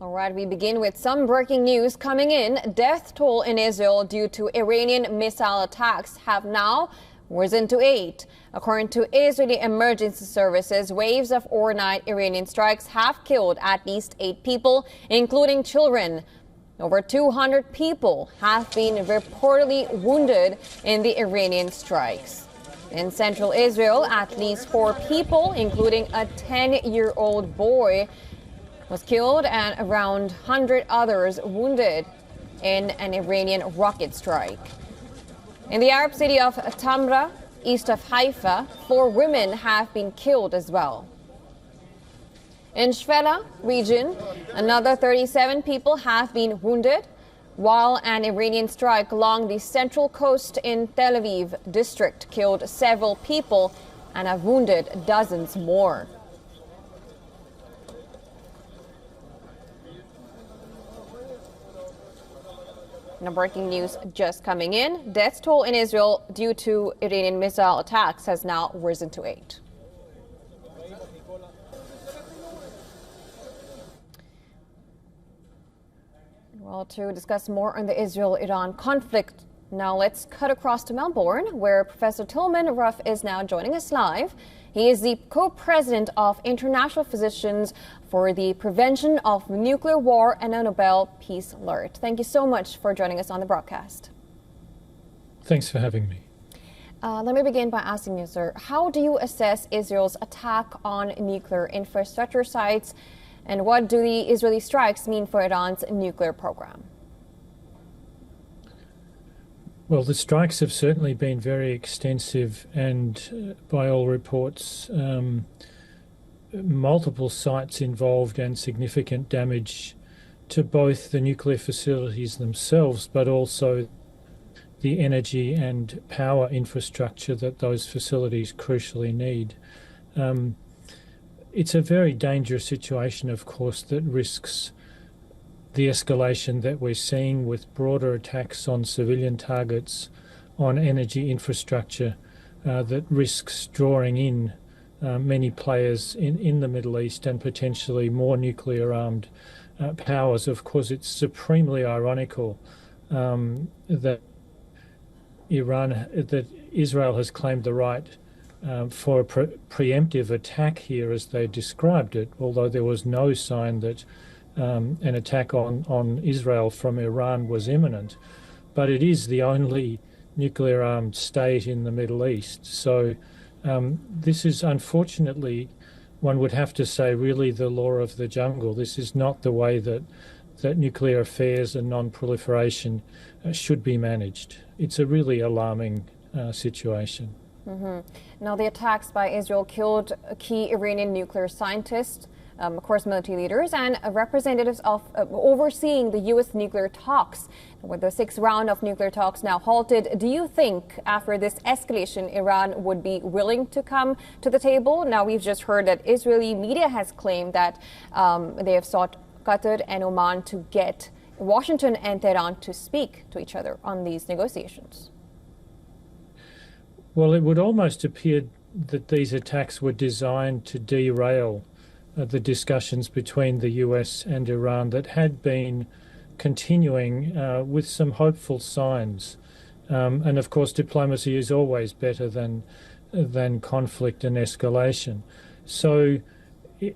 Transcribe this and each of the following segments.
All right, we begin with some breaking news coming in. Death toll in Israel due to Iranian missile attacks have now risen to 8. According to Israeli emergency services, waves of overnight Iranian strikes have killed at least 8 people, including children. Over 200 people have been reportedly wounded in the Iranian strikes. In central Israel, at least 4 people, including a 10-year-old boy, was killed and around 100 others wounded in an Iranian rocket strike. In the Arab city of Tamra, east of Haifa, 4 women have been killed as well. In Shvela region, another 37 people have been wounded, while an Iranian strike along the central coast in Tel Aviv district killed several people and have wounded dozens more. Now, breaking news just coming in. Death toll in Israel due to Iranian missile attacks has now risen to 8. Well, to discuss more on the Israel-Iran conflict, now let's cut across to Melbourne, where Professor Tilman Ruff is now joining us live. He is the co-president of International Physicians for the Prevention of Nuclear War and a Nobel Peace Laureate. Thank you so much for joining us on the broadcast. Thanks for having me. Let me begin by asking you, sir, how do you assess Israel's attack on nuclear infrastructure sites, and what do the Israeli strikes mean for Iran's nuclear program? Well, the strikes have certainly been very extensive and, by all reports, multiple sites involved and significant damage to both the nuclear facilities themselves, but also the energy and power infrastructure that those facilities crucially need. It's a very dangerous situation, of course, that risks the escalation that we're seeing with broader attacks on civilian targets, on energy infrastructure, that risks drawing in many players in the Middle East and potentially more nuclear-armed powers. Of course, it's supremely ironical that Israel has claimed the right for a preemptive attack here, as they described it, although there was no sign that an attack on Israel from Iran was imminent. But it is the only nuclear-armed state in the Middle East. So this is, unfortunately, one would have to say, really the law of the jungle. This is not the way that nuclear affairs and non-proliferation should be managed. It's a really alarming situation. Now, the attacks by Israel killed key Iranian nuclear scientists, of course, military leaders, and representatives of overseeing the U.S. nuclear talks. With the 6th round of nuclear talks now halted, do you think after this escalation, Iran would be willing to come to the table? Now, we've just heard that Israeli media has claimed that they have sought Qatar and Oman to get Washington and Tehran to speak to each other on these negotiations. Well, it would almost appear that these attacks were designed to derail the discussions between the US and Iran that had been continuing with some hopeful signs. And of course, diplomacy is always better than conflict and escalation. So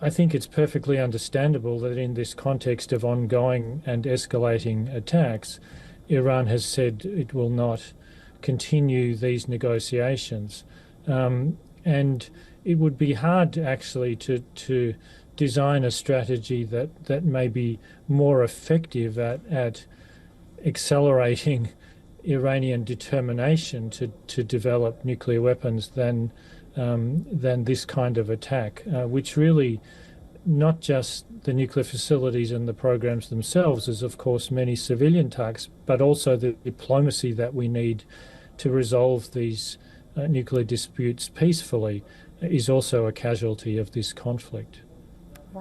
I think it's perfectly understandable that in this context of ongoing and escalating attacks, Iran has said it will not continue these negotiations. And it would be hard actually to design a strategy that may be more effective at accelerating Iranian determination to develop nuclear weapons than this kind of attack, which really not just the nuclear facilities and the programs themselves, as of course many civilian targets, but also the diplomacy that we need to resolve these nuclear disputes peacefully is also a casualty of this conflict.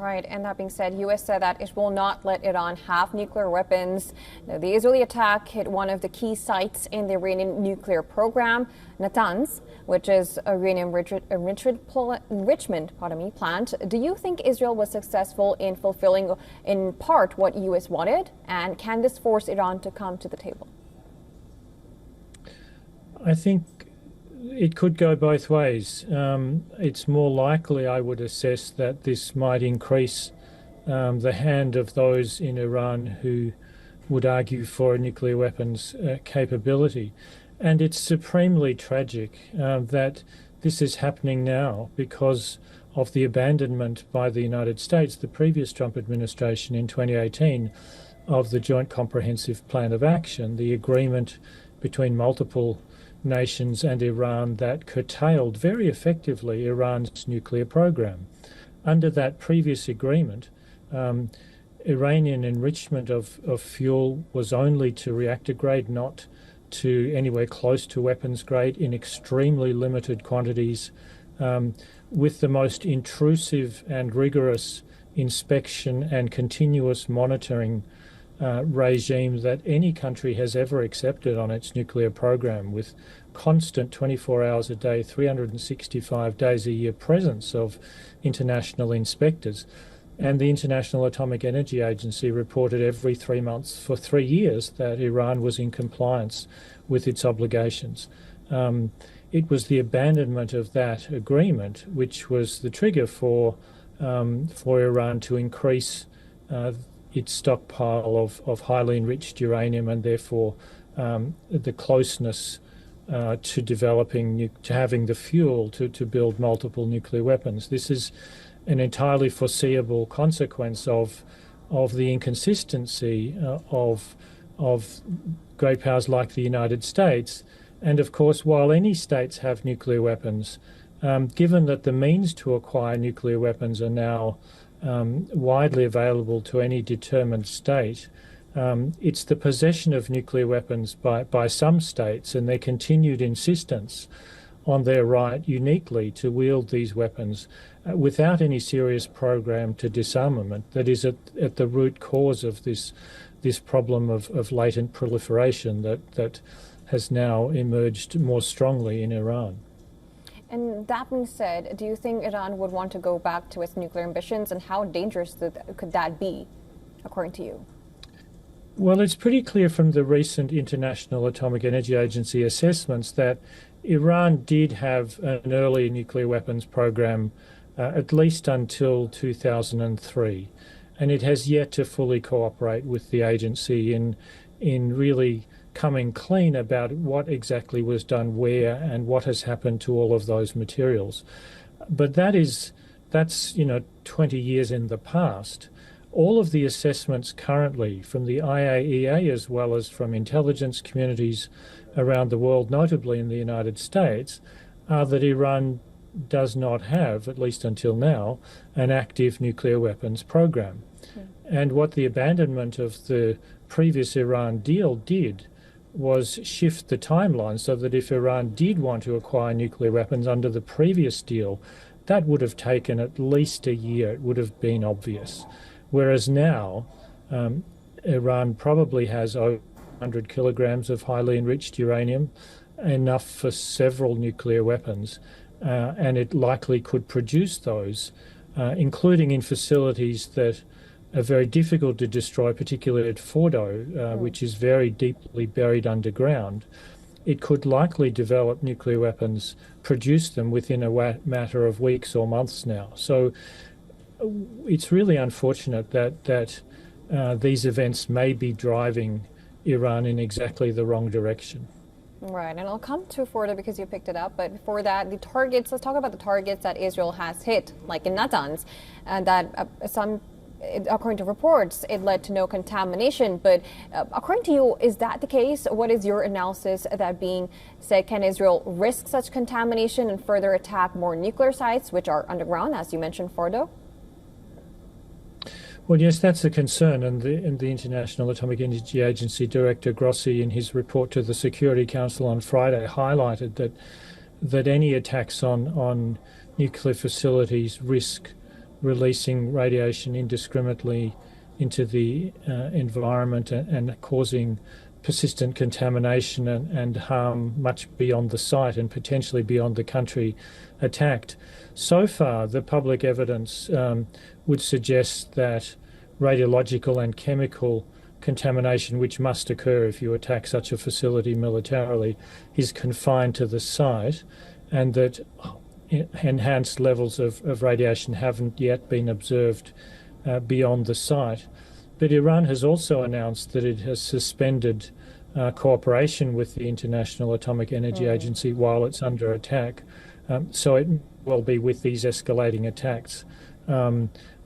Right, and that being said, U.S. said that it will not let Iran have nuclear weapons. Now, the Israeli attack hit one of the key sites in the Iranian nuclear program, Natanz, which is a uranium enrichment plant. Do you think Israel was successful in fulfilling, in part, what U.S. wanted? And can this force Iran to come to the table? I think it could go both ways. It's more likely, I would assess, that this might increase the hand of those in Iran who would argue for a nuclear weapons capability. And it's supremely tragic that this is happening now because of the abandonment by the United States, the previous Trump administration in 2018, of the Joint Comprehensive Plan of Action, the agreement between multiple nations and Iran that curtailed very effectively Iran's nuclear program. Under that previous agreement, Iranian enrichment of fuel was only to reactor grade, not to anywhere close to weapons grade, in extremely limited quantities, with the most intrusive and rigorous inspection and continuous monitoring regime that any country has ever accepted on its nuclear program, with constant 24 hours a day, 365 days a year presence of international inspectors. And the International Atomic Energy Agency reported every 3 months for 3 years that Iran was in compliance with its obligations. It was the abandonment of that agreement which was the trigger for Iran to increase its stockpile of highly enriched uranium, and therefore the closeness to developing, to having the fuel to build multiple nuclear weapons. This is an entirely foreseeable consequence of the inconsistency of great powers like the United States. And of course, while any states have nuclear weapons, given that the means to acquire nuclear weapons are now widely available to any determined state, it's the possession of nuclear weapons by some states and their continued insistence on their right uniquely to wield these weapons without any serious program to disarmament that is at the root cause of this problem of latent proliferation that has now emerged more strongly in Iran. And that being said, do you think Iran would want to go back to its nuclear ambitions, and how dangerous could that be, according to you? Well, it's pretty clear from the recent International Atomic Energy Agency assessments that Iran did have an early nuclear weapons program at least until 2003, and it has yet to fully cooperate with the agency in really coming clean about what exactly was done where and what has happened to all of those materials. But that's 20 years in the past. All of the assessments currently from the IAEA as well as from intelligence communities around the world, notably in the United States, are that Iran does not have, at least until now, an active nuclear weapons program. And what the abandonment of the previous Iran deal did was shift the timeline so that if Iran did want to acquire nuclear weapons under the previous deal, that would have taken at least a year. It would have been obvious. Whereas now, Iran probably has over 100 kilograms of highly enriched uranium, enough for several nuclear weapons, and it likely could produce those, including in facilities that are very difficult to destroy, particularly at Fordo, which is very deeply buried underground. It could likely develop nuclear weapons, produce them within a matter of weeks or months now. So it's really unfortunate that these events may be driving Iran in exactly the wrong direction. Right, and I'll come to Fordo because you picked it up, but before that, the targets, let's talk about the targets that Israel has hit, like in Natanz, and that according to reports, it led to no contamination. But according to you, is that the case? What is your analysis of that being said? Can Israel risk such contamination and further attack more nuclear sites, which are underground, as you mentioned, Fordo? Well, yes, that's a concern, and the International Atomic Energy Agency Director Grossi, in his report to the Security Council on Friday, highlighted that any attacks on nuclear facilities risk releasing radiation indiscriminately into the environment and causing persistent contamination and harm much beyond the site and potentially beyond the country attacked. So far, the public evidence would suggest that radiological and chemical contamination, which must occur if you attack such a facility militarily, is confined to the site, and that enhanced levels of radiation haven't yet been observed beyond the site. But Iran has also announced that it has suspended cooperation with the International Atomic Energy Agency while it's under attack. So it will be with these escalating attacks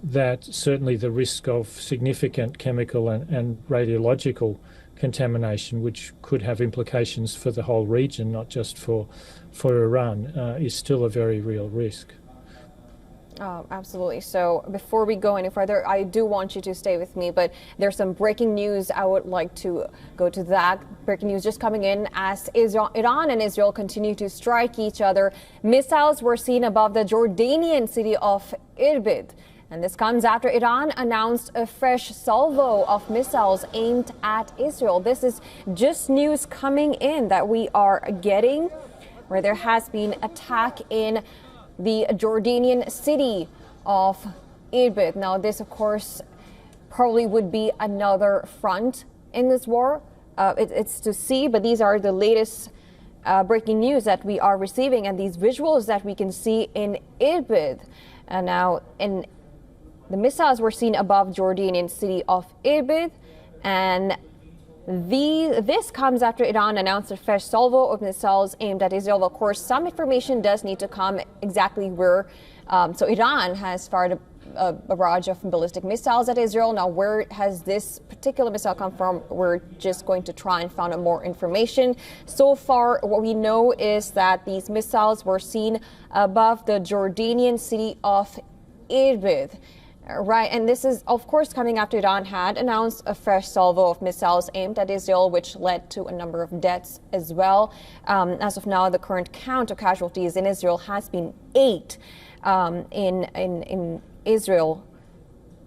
that certainly the risk of significant chemical and radiological contamination, which could have implications for the whole region, not just for Iran, is still a very real risk. Absolutely. So before we go any further, I do want you to stay with me, but there's some breaking news. I would like to go to that. Breaking news just coming in as Iran and Israel continue to strike each other. Missiles were seen above the Jordanian city of Irbid. And this comes after Iran announced a fresh salvo of missiles aimed at Israel. This is just news coming in that we are getting, where there has been attack in the Jordanian city of Irbid. Now, this, of course, probably would be another front in this war. It's to see, but these are the latest breaking news that we are receiving, and these visuals that we can see in Irbid. And now, the missiles were seen above Jordanian city of Irbid, and this comes after Iran announced a fresh salvo of missiles aimed at Israel. Of course, some information does need to come exactly where. So Iran has fired a barrage of ballistic missiles at Israel. Now, where has this particular missile come from? We're just going to try and find out more information. So far, what we know is that these missiles were seen above the Jordanian city of Irbid. Right, and this is, of course, coming after Iran had announced a fresh salvo of missiles aimed at Israel, which led to a number of deaths as well. As of now, the current count of casualties in Israel has been 8 in Israel.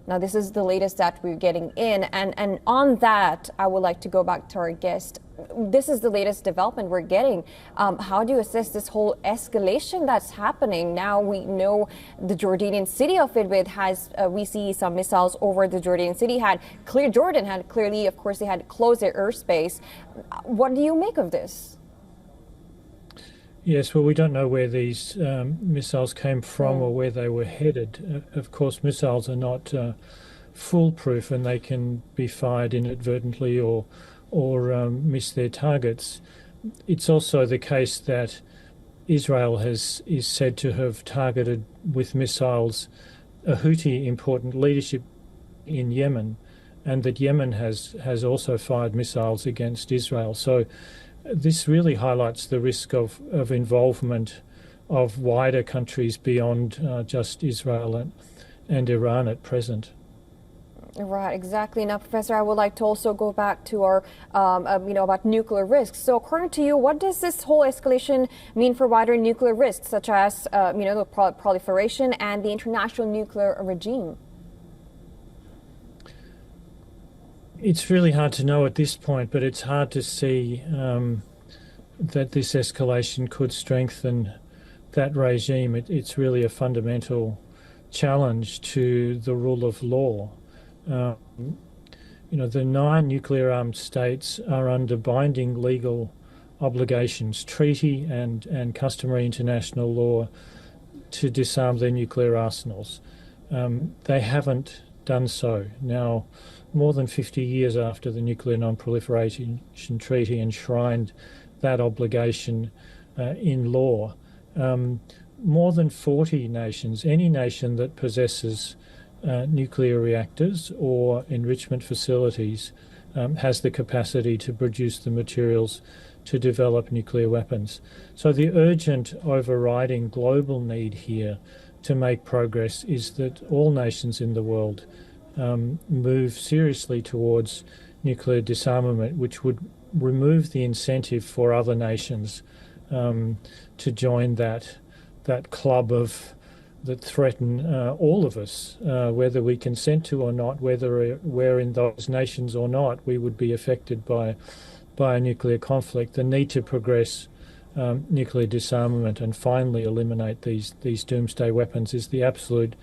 Now, this is the latest that we're getting in. And on that, I would like to go back to our guest. This is the latest development we're getting. How do you assess this whole escalation that's happening? Now we know the Jordanian city of Irbid has, we see some missiles over the Jordanian city. Jordan had clearly, of course, they had closed their airspace. What do you make of this? Yes, well, we don't know where these missiles came from or where they were headed. Of course, missiles are not foolproof, and they can be fired inadvertently or miss their targets. It's also the case that Israel is said to have targeted with missiles a Houthi important leadership in Yemen, and that Yemen has also fired missiles against Israel. So this really highlights the risk of involvement of wider countries beyond just Israel and Iran at present. Right, exactly. Now, Professor, I would like to also go back to our, about nuclear risks. So, according to you, what does this whole escalation mean for wider nuclear risks, such as, the proliferation and the international nuclear regime? It's really hard to know at this point, but it's hard to see that this escalation could strengthen that regime. It's really a fundamental challenge to the rule of law. The 9 nuclear-armed states are under binding legal obligations, treaty and customary international law, to disarm their nuclear arsenals. They haven't done so. Now, more than 50 years after the Nuclear Non-Proliferation Treaty enshrined that obligation in law, more than 40 nations, any nation that possesses nuclear reactors or enrichment facilities, has the capacity to produce the materials to develop nuclear weapons. So the urgent overriding global need here to make progress is that all nations in the world move seriously towards nuclear disarmament, which would remove the incentive for other nations to join that club of that threaten all of us, whether we consent to or not, whether we're in those nations or not, we would be affected by a nuclear conflict. The need to progress nuclear disarmament and finally eliminate these doomsday weapons is the absolute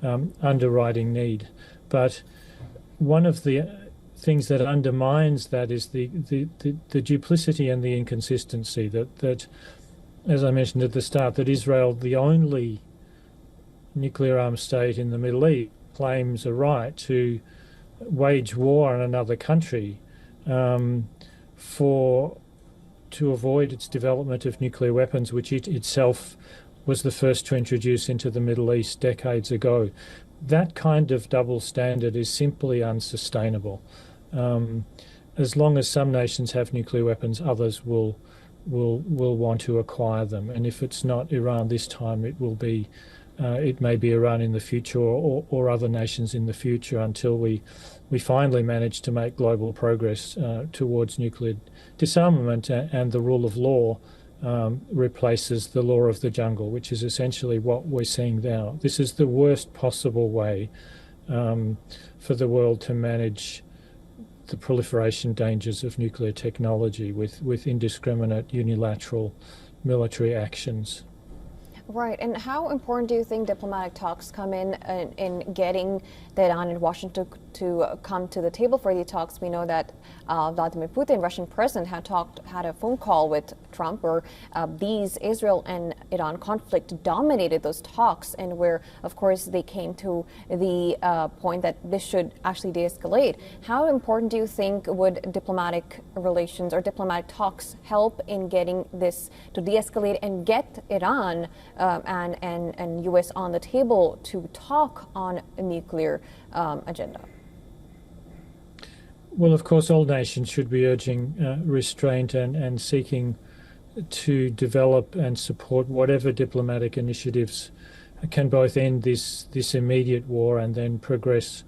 underwriting need. But one of the things that undermines that is the duplicity and the inconsistency that, as I mentioned at the start, that Israel, the only nuclear armed state in the Middle East, claims a right to wage war on another country to avoid its development of nuclear weapons, which it itself was the first to introduce into the Middle East decades ago. That kind of double standard is simply unsustainable. As long as some nations have nuclear weapons, others will want to acquire them. And if it's not Iran this time, it may be Iran in the future or other nations in the future until we finally manage to make global progress towards nuclear disarmament and the rule of law replaces the law of the jungle, which is essentially what we're seeing now. This is the worst possible way for the world to manage the proliferation dangers of nuclear technology with indiscriminate unilateral military actions. Right, and how important do you think diplomatic talks come in getting Tehran and Washington to come to the table for these talks? We know that Vladimir Putin, Russian president, had a phone call with Trump where these Israel and Iran conflict dominated those talks, and where, of course, they came to the point that this should actually de-escalate. How important do you think would diplomatic relations or diplomatic talks help in getting this to de-escalate and get Iran and U.S. on the table to talk on a nuclear agenda? Well, of course, all nations should be urging restraint and seeking to develop and support whatever diplomatic initiatives can both end this immediate war and then progress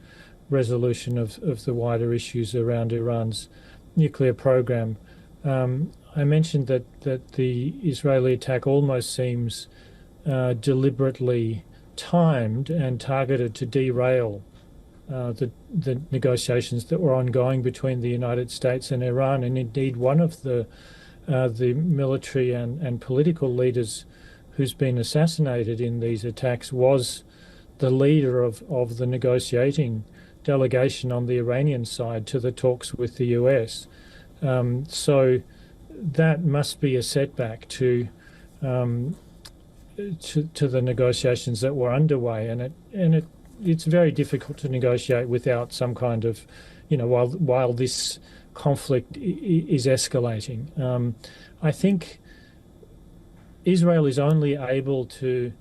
resolution of the wider issues around Iran's nuclear program. I mentioned that the Israeli attack almost seems deliberately timed and targeted to derail the negotiations that were ongoing between the United States and Iran, and indeed one of the military and political leaders who's been assassinated in these attacks was the leader of the negotiating delegation on the Iranian side to the talks with the US. So that must be a setback to the negotiations that were underway, and it's very difficult to negotiate without some kind of, while this conflict is escalating. I think Israel is only able to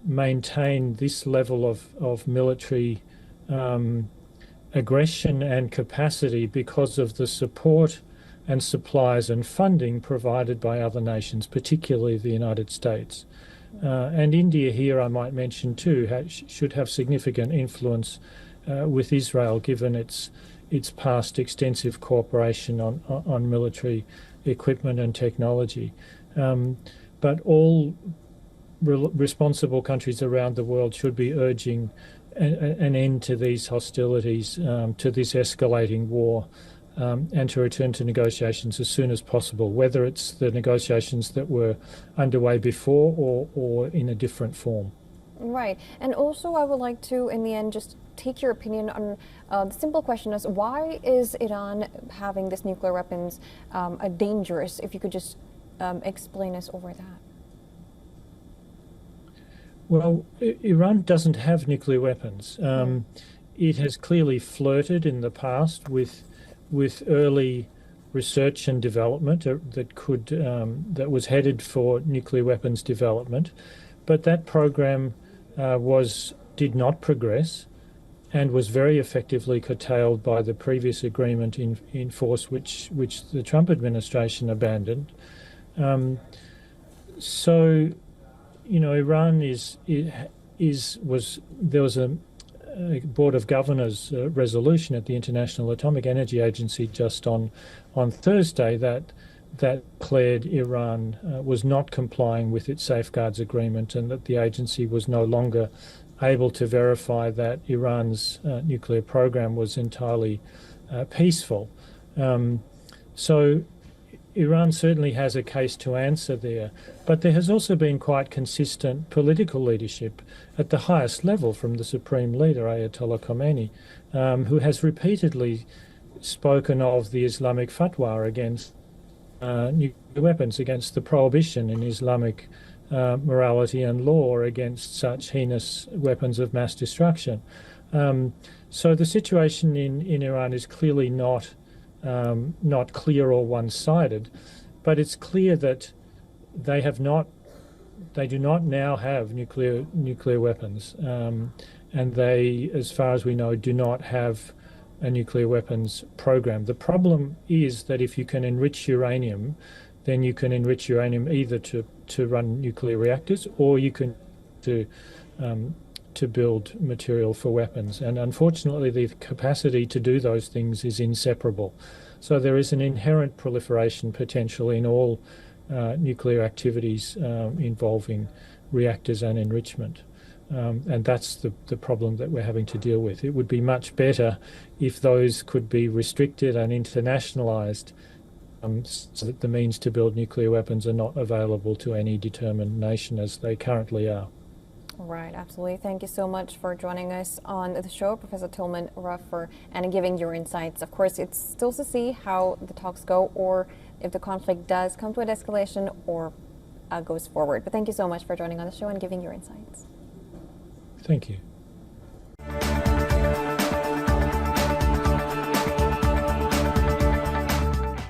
maintain this level of military aggression and capacity because of the support and supplies and funding provided by other nations, particularly the United States. And India here, I might mention too, should have significant influence with Israel, given its past extensive cooperation on military equipment and technology. But all responsible countries around the world should be urging an end to these hostilities, to this escalating war, and to return to negotiations as soon as possible, whether it's the negotiations that were underway before or in a different form. Right. And also I would like to, in the end, just take your opinion on the simple question is, why is Iran having this nuclear weapons dangerous? If you could just explain us over that. Well, Iran doesn't have nuclear weapons. It has clearly flirted in the past with early research and development that was headed for nuclear weapons development, but that program did not progress and was very effectively curtailed by the previous agreement in force, which the Trump administration abandoned. So, Iran there was a Board of Governors resolution at the International Atomic Energy Agency just on Thursday that that declared Iran was not complying with its safeguards agreement, and that the agency was no longer able to verify that Iran's nuclear program was entirely peaceful. So Iran certainly has a case to answer there, but there has also been quite consistent political leadership at the highest level from the supreme leader, Ayatollah Khomeini, who has repeatedly spoken of the Islamic fatwa against nuclear weapons, against the prohibition in Islamic morality and law against such heinous weapons of mass destruction. So the situation in Iran is clearly not clear or one-sided, but it's clear that they do not now have nuclear weapons, and they, as far as we know, do not have a nuclear weapons program. The problem is that if you can enrich uranium, then you can enrich uranium either to run nuclear reactors, or you can to build material for weapons. And unfortunately, the capacity to do those things is inseparable. So there is an inherent proliferation potential in all nuclear activities involving reactors and enrichment. And that's the problem that we're having to deal with. It would be much better if those could be restricted and internationalized, so that the means to build nuclear weapons are not available to any determined nation as they currently are. Right, absolutely. Thank you so much for joining us on the show, Professor Tilman, Ruff, and giving your insights. Of course, it's still to see how the talks go, or if the conflict does come to an escalation or goes forward. But thank you so much for joining on the show and giving your insights. Thank you.